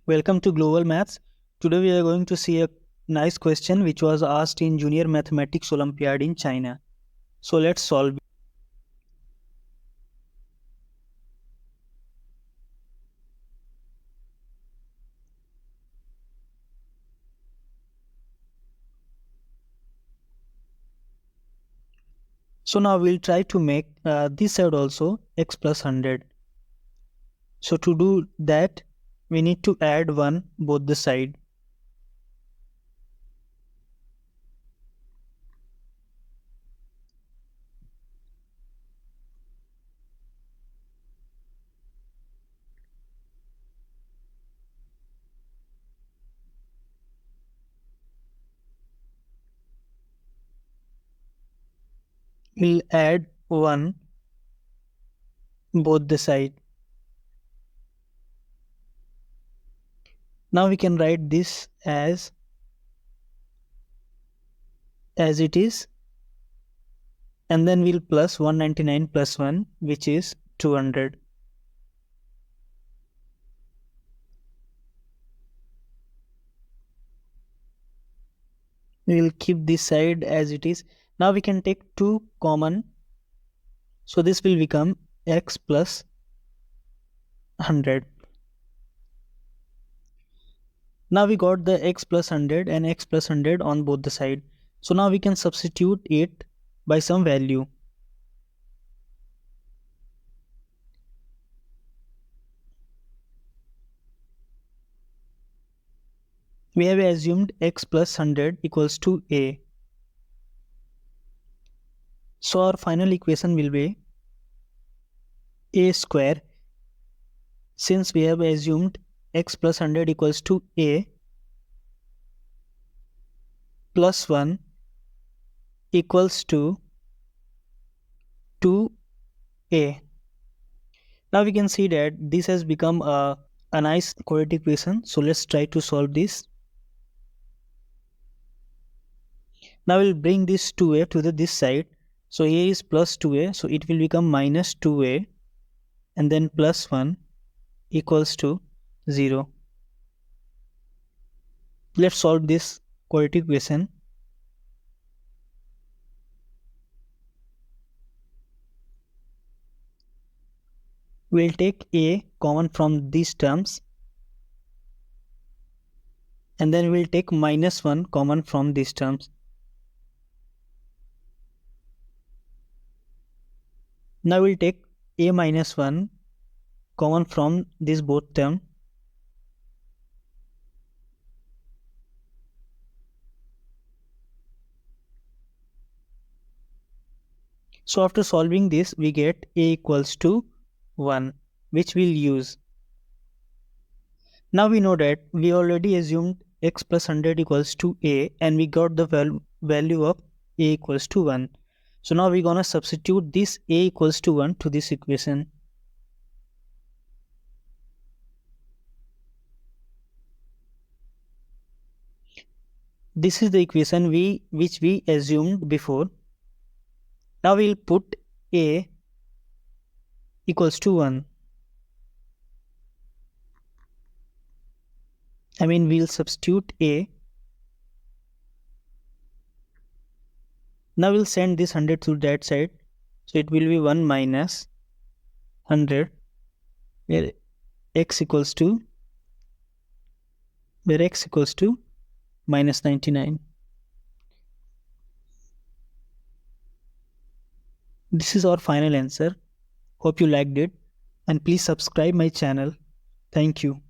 Welcome to Global Maths. Today we are going to see a nice question which was asked in Junior Mathematics Olympiad in China. So let's solve it. So now we'll try to make this side also x plus 100. So to do that, we need to add 1 both the side. We'll add 1 both the side. Now we can write this as it is, and then we'll plus 199 plus 1, which is 200. We will keep this side as it is. Now we can take 2 common. So this will become x plus 100. Now we got the x plus 100 and x plus 100 on both the side. So now we can substitute it by some value. We have assumed x plus 100 equals to a. So our final equation will be a square. Since we have assumed x plus 100 equals to a, plus 1 equals to 2a. Now we can see that this has become a nice quadratic equation. So let's try to solve this. Now we'll bring this 2a to this side. So here is plus 2a, so it will become minus 2a, and then plus 1 equals to 0. Let's solve this quadratic equation. We'll take a common from these terms, and then we'll take minus 1 common from these terms. Now we'll take a minus 1 common from these both terms. So after solving this, we get a equals to 1, which we'll use. Now we know that we already assumed x plus 100 equals to a, and we got the value of a equals to 1. So now we're gonna substitute this a equals to 1 to this equation. This is the equation which we assumed before. Now we'll put a equals to 1. We'll substitute a. Now we'll send this 100 to that side. So it will be 1 minus 100, where x equals to minus 99. This is our final answer. Hope you liked it, and please subscribe my channel. Thank you.